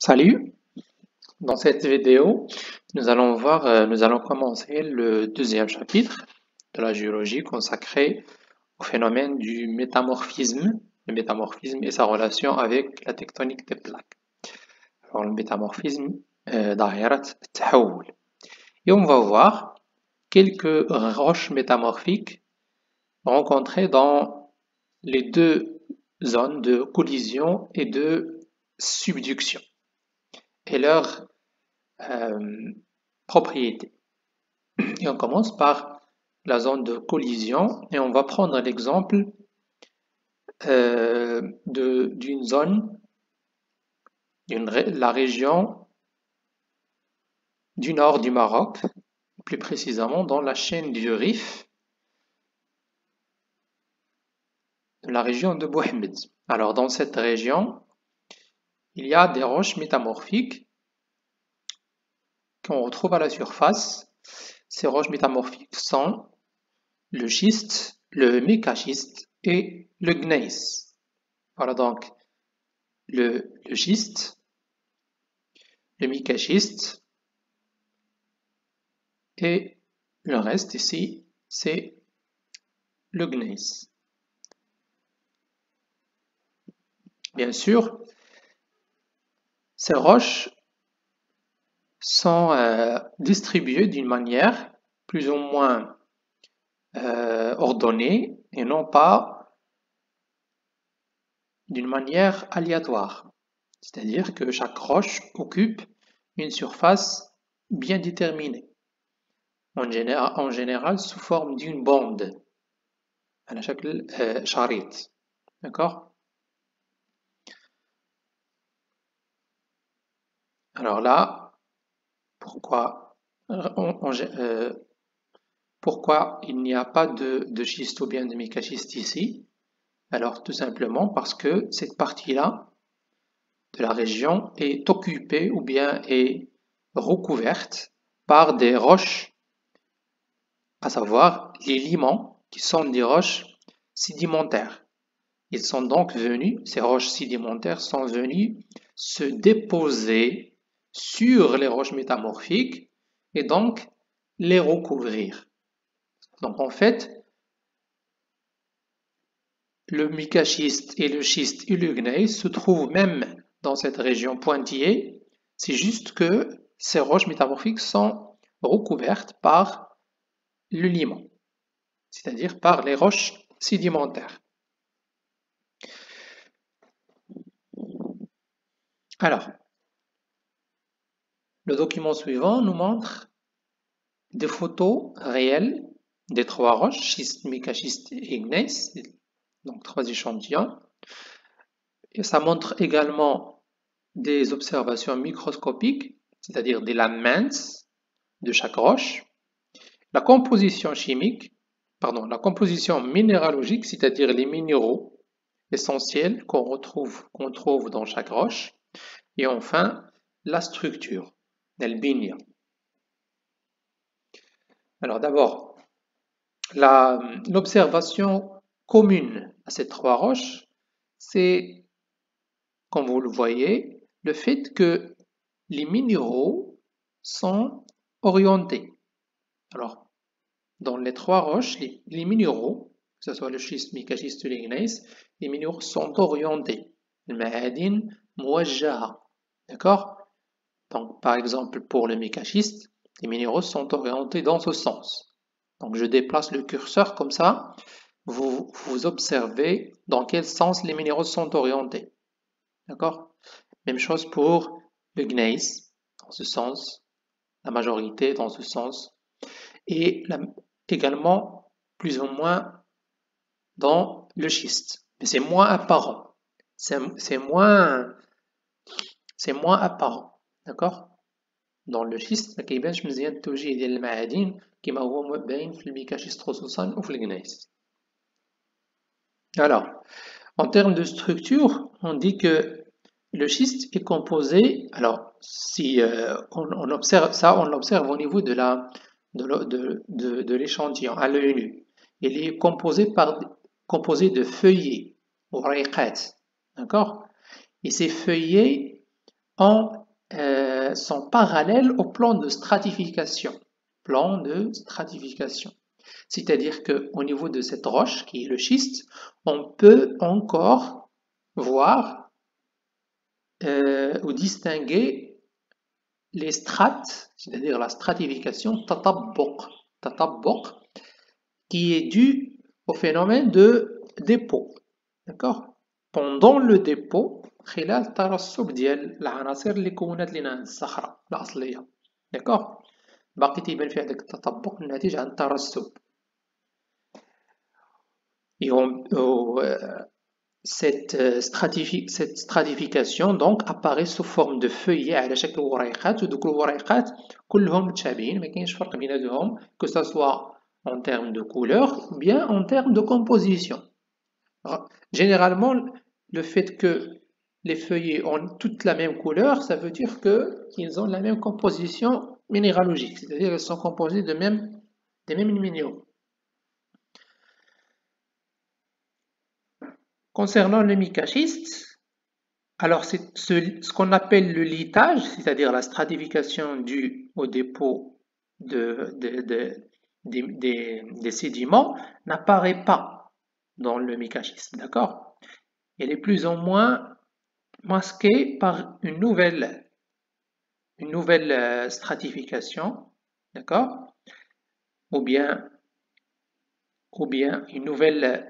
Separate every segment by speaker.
Speaker 1: Salut, dans cette vidéo, nous allons commencer le deuxième chapitre de la géologie consacré au phénomène du métamorphisme, le métamorphisme et sa relation avec la tectonique des plaques. Alors, le métamorphisme d'Ahirat Tahoul. Et on va voir quelques roches métamorphiques rencontrées dans les deux zones de collision et de subduction et leurs propriétés. Et on commence par la zone de collision et on va prendre l'exemple d'une zone, la région du nord du Maroc, plus précisément dans la chaîne du Rif, de la région de Bouhmed. Alors dans cette région, il y a des roches métamorphiques qu'on retrouve à la surface. Ces roches métamorphiques sont le schiste, le mécaschiste et le gneiss. Voilà donc le schiste, le mécaschiste et le reste ici, c'est le gneiss. Bien sûr, ces roches sont distribuées d'une manière plus ou moins ordonnée et non pas d'une manière aléatoire. C'est-à-dire que chaque roche occupe une surface bien déterminée, en général sous forme d'une bande, à la شكل شريط. D'accord? Alors là, pourquoi il n'y a pas de schiste ou bien de mécaschiste ici? Alors tout simplement parce que cette partie-là de la région est occupée ou bien est recouverte par des roches, à savoir les limons, qui sont des roches sédimentaires. Ils sont donc venus, ces roches sédimentaires sont venues se déposer sur les roches métamorphiques et donc les recouvrir. Donc en fait, le micaschiste et le schiste et le gneiss se trouvent même dans cette région pointillée. C'est juste que ces roches métamorphiques sont recouvertes par le limon, c'est-à-dire par les roches sédimentaires. Alors, le document suivant nous montre des photos réelles des trois roches, schiste, mécaschiste et gneiss, donc trois échantillons. Et ça montre également des observations microscopiques, c'est-à-dire des lames minces de chaque roche, la composition chimique, la composition minéralogique, c'est-à-dire les minéraux essentiels qu'on trouve dans chaque roche, et enfin la structure, l'albinia. Alors d'abord, l'observation commune à ces trois roches, c'est, comme vous le voyez, le fait que les minéraux sont orientés. Alors, dans les trois roches, les minéraux, que ce soit le schiste, mécaschiste ou le gneiss, les minéraux sont orientés. Le ma'adin muwajjaha. D'accord? Donc, par exemple, pour le mécaschiste, les minéraux sont orientés dans ce sens. Donc, je déplace le curseur comme ça. Vous observez dans quel sens les minéraux sont orientés. D'accord? Même chose pour le gneiss, dans ce sens. La majorité dans ce sens. Et également, plus ou moins, dans le schiste. Mais c'est moins apparent. C'est moins apparent. D'accord? dans le schiste ما كيبانش مزيان التوجيه ديال المعادن كما هو باين في الميكاشيست خصوصا وفي الجنيس. Alors, en termes de structure, on dit que le schiste est composé, alors si on observe ça, on l'observe au niveau de l'échantillon à l'œil nu. Il est composé de feuillets, ou rayqat, d'accord? Et ces feuillets sont parallèles au plan de stratification. Plan de stratification. C'est-à-dire qu'au niveau de cette roche, qui est le schiste, on peut encore voir ou distinguer les strates, c'est-à-dire la stratification tatabbuq, qui est due au phénomène de dépôt. D'accord? Pendant le dépôt, خلال الترسب ديال العناصر اللي كونت لنا الصخرة الأصلية. d'accord باقي تيبان فيه هذاك التطبق الناتج عن الترسب. Cette stratification donc apparaît sous forme de feuillets على شكل وريقات ودوك الوريقات كلهم متشابهين ما كاينش فرق بيناتهم que ça soit en termes de couleur ou bien en termes de composition. Généralement, le fait que les feuillets ont toutes la même couleur, ça veut dire qu'ils ont la même composition minéralogique, c'est-à-dire qu'ils sont composés des mêmes minéraux. Concernant le micaschiste, alors c'est ce qu'on appelle le litage, c'est-à-dire la stratification due au dépôt des sédiments, n'apparaît pas dans le micaschiste, d'accord? Elle est plus ou moins masquée par une nouvelle stratification, d'accord? Ou bien une nouvelle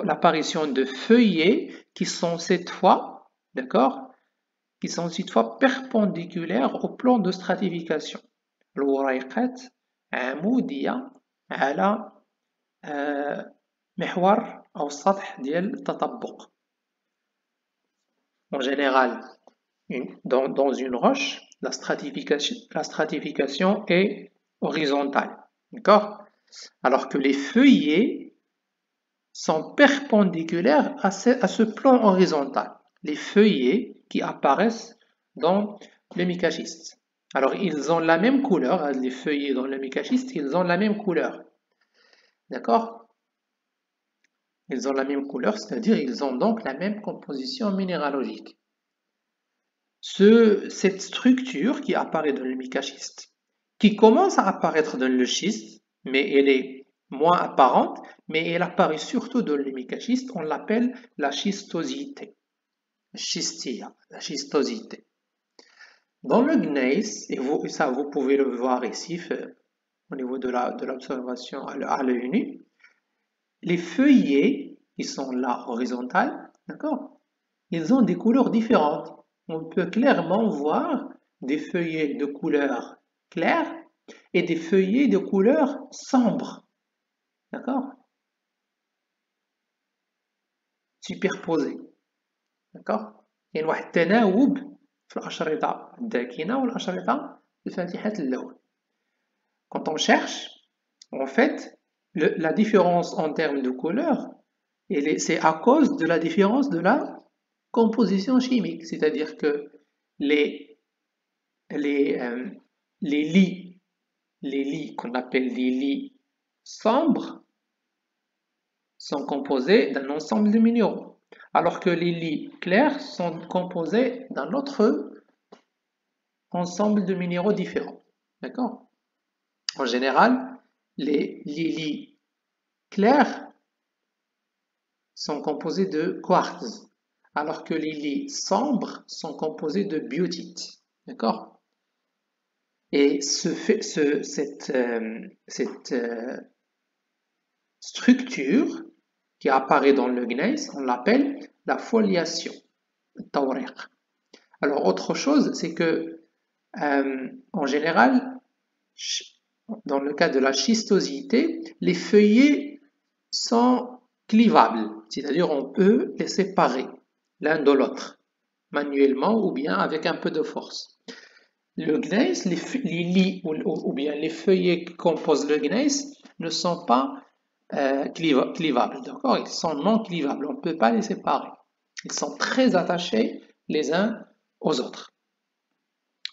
Speaker 1: l'apparition de feuillets qui sont cette fois, d'accord, qui sont cette fois perpendiculaires au plan de stratification. الوريقات عمودية على محور أو السطح ديال التطبق. En général, dans une roche, la stratification est horizontale, d'accord? Alors que les feuillets sont perpendiculaires à ce plan horizontal. Les feuillets qui apparaissent dans le micaschiste. Alors, ils ont la même couleur, les feuillets dans le micaschiste, ils ont la même couleur. D'accord? Ils ont la même couleur, c'est-à-dire ils ont donc la même composition minéralogique. Cette structure qui apparaît dans le micaschiste, qui commence à apparaître dans le schiste, mais elle est moins apparente, mais elle apparaît surtout dans le micaschiste, on l'appelle la schistosité. Schistia, la schistosité. Dans le gneiss, et ça vous pouvez le voir ici au niveau de l'observation à l'œil nu, les feuillets, ils sont là horizontales, d'accord? Ils ont des couleurs différentes. On peut clairement voir des feuillets de couleur claire et des feuillets de couleur sombre. D'accord? Superposés. D'accord? Il y a un تناوب في الأشرطة الداكنة والأشرطة الفاتحة اللون. Quand on cherche, en fait, la différence en termes de couleur, c'est à cause de la différence de la composition chimique, c'est-à-dire que les lits qu'on appelle les lits sombres sont composés d'un ensemble de minéraux, alors que les lits clairs sont composés d'un autre ensemble de minéraux différents. D'accord? En général, les lits clairs sont composés de quartz, alors que les lits sombres sont composés de biotite. D'accord? Et cette structure qui apparaît dans le gneiss, on l'appelle la foliation, tawriq. Alors, autre chose, c'est que en général, dans le cas de la schistosité, les feuillets sont clivables, c'est-à-dire on peut les séparer l'un de l'autre, manuellement ou bien avec un peu de force. Le gneiss, les lits ou bien les feuillets qui composent le gneiss ne sont pas clivables, d'accord? Ils sont non clivables, on ne peut pas les séparer. Ils sont très attachés les uns aux autres.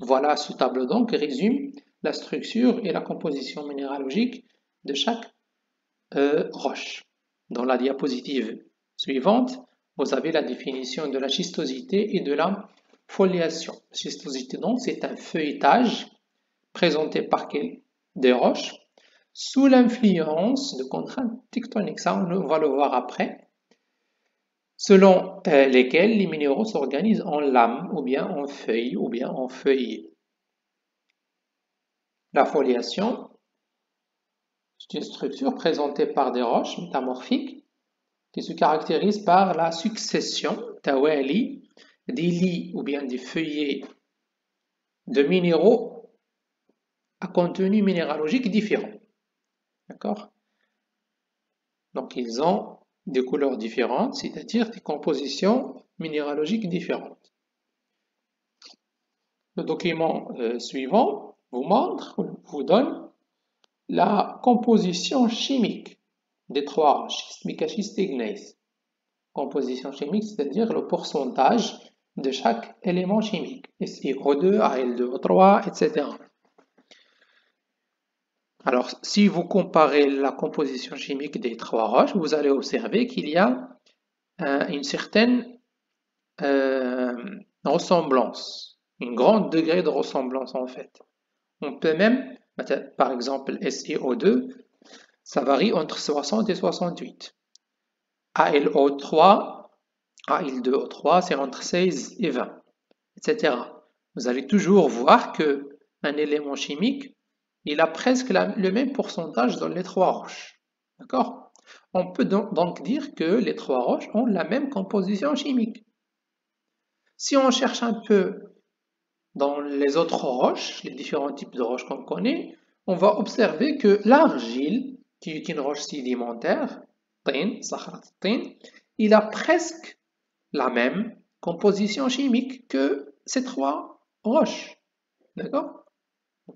Speaker 1: Voilà, ce tableau donc résume la structure et la composition minéralogique de chaque roche. Dans la diapositive suivante, vous avez la définition de la schistosité et de la foliation. Schistosité, donc, c'est un feuilletage présenté par des roches sous l'influence de contraintes tectoniques. Ça, on va le voir après. Selon lesquelles les minéraux s'organisent en lames, ou bien en feuilles, ou bien en feuilles. La foliation, c'est une structure présentée par des roches métamorphiques qui se caractérise par la succession tawali des lits ou bien des feuillets de minéraux à contenu minéralogique différent. D'accord? Donc ils ont des couleurs différentes, c'est-à-dire des compositions minéralogiques différentes. Le document suivant vous donne la composition chimique des trois roches, micaschiste et gneiss. Composition chimique, c'est-à-dire le pourcentage de chaque élément chimique, SiO2, Al2O3, etc. Alors, si vous comparez la composition chimique des trois roches, vous allez observer qu'il y a une certaine ressemblance, un grand degré de ressemblance en fait. On peut même, par exemple, SiO2, ça varie entre 60 et 68. AlO3, Al2O3, c'est entre 16 et 20, etc. Vous allez toujours voir que un élément chimique, il a presque le même pourcentage dans les trois roches. D'accord? On peut donc dire que les trois roches ont la même composition chimique. Si on cherche un peu dans les autres roches, les différents types de roches qu'on connaît, on va observer que l'argile, qui est une roche sédimentaire, il a presque la même composition chimique que ces trois roches. D'accord?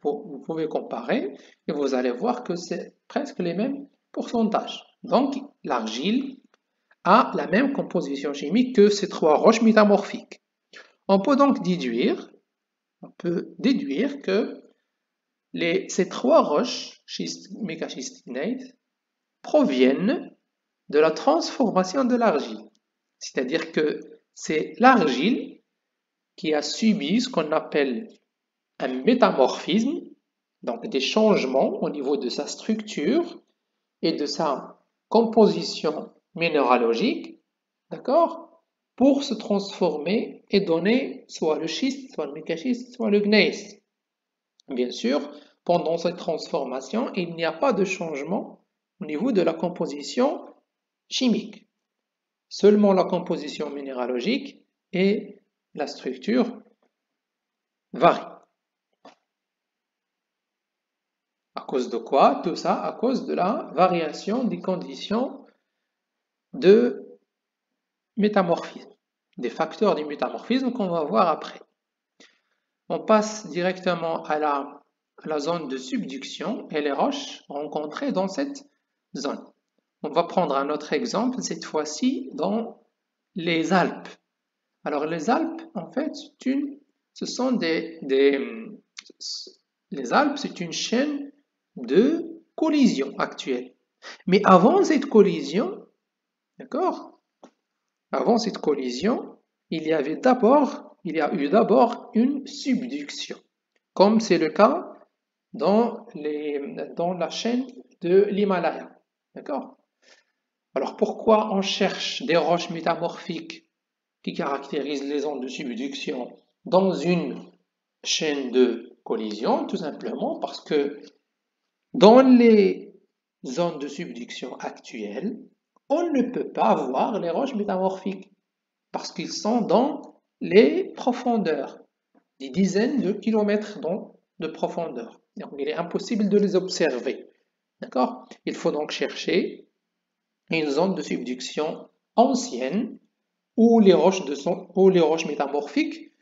Speaker 1: Vous pouvez comparer et vous allez voir que c'est presque les mêmes pourcentages. Donc, l'argile a la même composition chimique que ces trois roches métamorphiques. On peut donc déduire que ces trois roches mécaschistes proviennent de la transformation de l'argile. C'est-à-dire que c'est l'argile qui a subi ce qu'on appelle un métamorphisme, donc des changements au niveau de sa structure et de sa composition minéralogique, d'accord, pour se transformer et donner soit le schiste, soit le mécaschiste, soit le gneiss. Bien sûr, pendant cette transformation, il n'y a pas de changement au niveau de la composition chimique. Seulement la composition minéralogique et la structure varient. À cause de quoi? Tout ça à cause de la variation des conditions de métamorphisme, des facteurs du métamorphisme qu'on va voir après. On passe directement à la zone de subduction et les roches rencontrées dans cette zone. On va prendre un autre exemple, cette fois-ci dans les Alpes. Alors les Alpes, en fait, les Alpes, c'est une chaîne de collision actuelle. Mais avant cette collision, d'accord? Avant cette collision, il y a eu d'abord une subduction, comme c'est le cas dans la chaîne de l'Himalaya. D'accord? Alors pourquoi on cherche des roches métamorphiques qui caractérisent les zones de subduction dans une chaîne de collision? Tout simplement parce que dans les zones de subduction actuelles, on ne peut pas voir les roches métamorphiques parce qu'ils sont dans les profondeurs, des dizaines de kilomètres de profondeur. Donc, il est impossible de les observer. D'accord? Il faut donc chercher une zone de subduction ancienne où les roches métamorphiques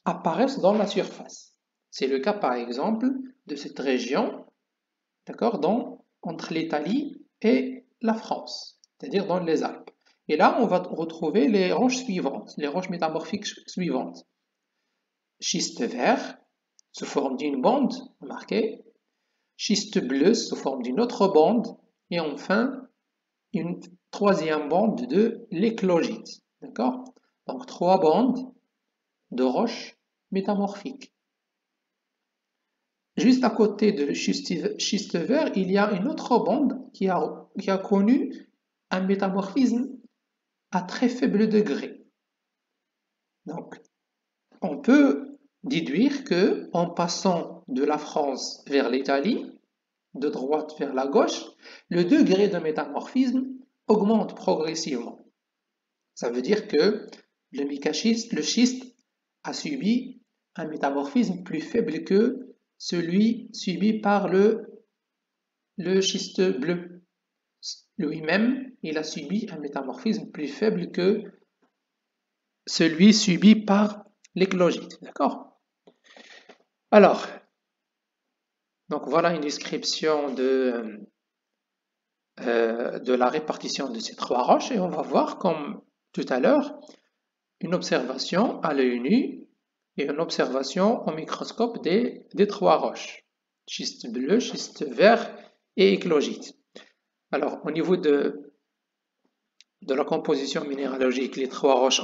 Speaker 1: apparaissent dans la surface. C'est le cas par exemple de cette région, d'accord, entre l'Italie et la France, c'est-à-dire dans les Alpes. Et là, on va retrouver les roches suivantes, les roches métamorphiques suivantes. Schiste vert, sous forme d'une bande, remarquez. Schiste bleu, sous forme d'une autre bande. Et enfin, une troisième bande de l'éclogite. D'accord? Donc, 3 bandes de roches métamorphiques. Juste à côté de schiste vert, il y a une autre bande qui a connu un métamorphisme à très faible degré. Donc, on peut déduire que, en passant de la France vers l'Italie, de droite vers la gauche, le degré de métamorphisme augmente progressivement. Ça veut dire que le schiste a subi un métamorphisme plus faible que celui subi par le schiste bleu. Lui-même, il a subi un métamorphisme plus faible que celui subi par l'éclogite. D'accord? Alors, donc voilà une description de la répartition de ces 3 roches et on va voir, comme tout à l'heure, une observation à l'œil nu et une observation au microscope des 3 roches, schiste bleu, schiste vert et éclogite. Alors, au niveau de la composition minéralogique, les 3 roches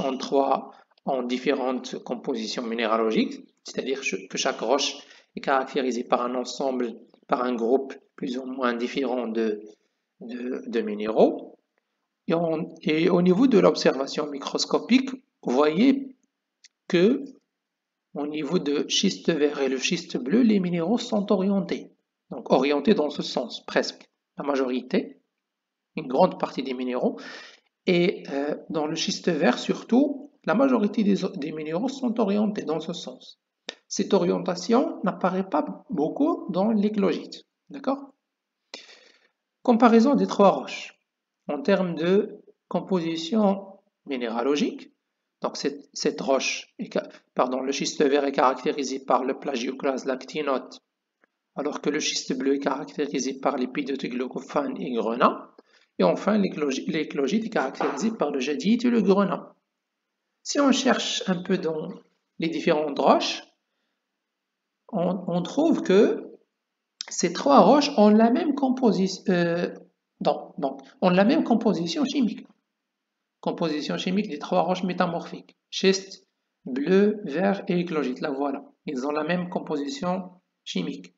Speaker 1: ont différentes compositions minéralogiques, c'est-à-dire que chaque roche est caractérisée par un ensemble, par un groupe plus ou moins différent de minéraux. Et au niveau de l'observation microscopique, vous voyez que au niveau de schiste vert et le schiste bleu, les minéraux sont orientés. Donc orientés dans ce sens, presque. La majorité, une grande partie des minéraux. Et dans le schiste vert, surtout, la majorité des minéraux sont orientés dans ce sens. Cette orientation n'apparaît pas beaucoup dans l'éclogite. D'accord? Comparaison des 3 roches. En termes de composition minéralogique, donc cette roche, le schiste vert est caractérisé par le plagioclase lactinote, alors que le schiste bleu est caractérisé par l'épidote glycophane et grenat. Et enfin, l'éclogite est caractérisé par le jadite et le grenat. Si on cherche un peu dans les différentes roches, on trouve que ces 3 roches ont la même composition, ont la même composition chimique. Composition chimique des 3 roches métamorphiques, schiste, bleu, vert et éclogite. La voilà. Ils ont la même composition chimique.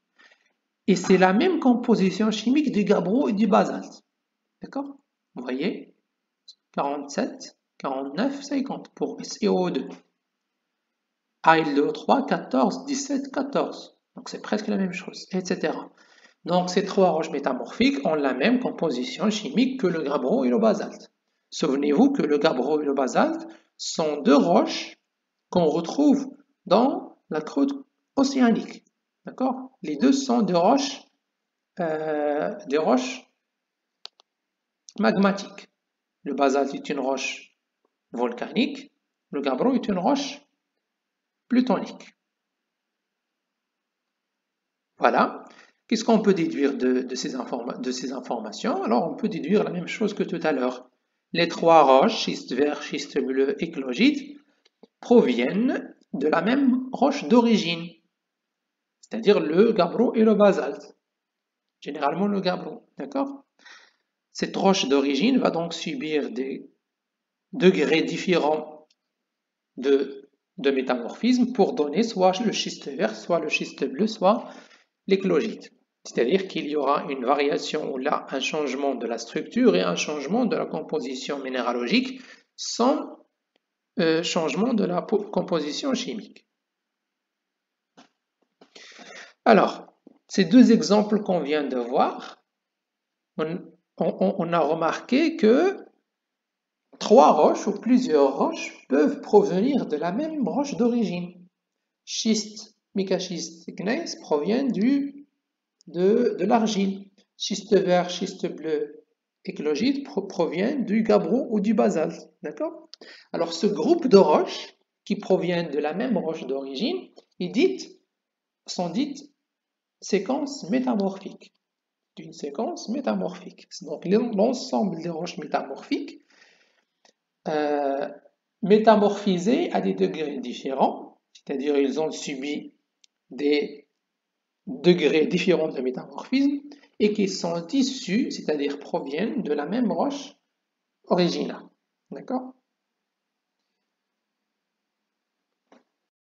Speaker 1: Et c'est la même composition chimique du gabbro et du basalte. D'accord? Vous voyez? 47, 49, 50 pour SiO2. ALO3, 14, 17, 14. Donc c'est presque la même chose, etc. Donc ces 3 roches métamorphiques ont la même composition chimique que le gabbro et le basalte. Souvenez-vous que le gabbro et le basalte sont 2 roches qu'on retrouve dans la croûte océanique. D'accord? Les deux sont des roches magmatiques. Le basalte est une roche volcanique, le gabbro est une roche plutonique. Voilà. Qu'est-ce qu'on peut déduire de ces informations? Alors, on peut déduire la même chose que tout à l'heure. Les 3 roches, schiste vert, schiste bleu, éclogite, proviennent de la même roche d'origine, c'est-à-dire le gabbro et le basalte. Généralement le gabbro, d'accord? Cette roche d'origine va donc subir des degrés différents de métamorphisme pour donner soit le schiste vert, soit le schiste bleu, soit l'éclogite. C'est-à-dire qu'il y aura une variation ou là un changement de la structure et un changement de la composition minéralogique sans changement de la composition chimique. Alors, ces 2 exemples qu'on vient de voir, on a remarqué que 3 roches ou plusieurs roches peuvent provenir de la même roche d'origine. Schiste, micaschiste, gneiss proviennent de l'argile. Schiste vert, schiste bleu, éclogite proviennent du gabbro ou du basalte. D'accord? Alors, ce groupe de roches qui proviennent de la même roche d'origine sont dites séquences métamorphiques. D'une séquence métamorphique. Donc, l'ensemble des roches métamorphiques métamorphisées à des degrés différents, c'est-à-dire ils ont subi des degrés différents de métamorphisme et qui sont issus, c'est-à-dire proviennent de la même roche originale. D'accord?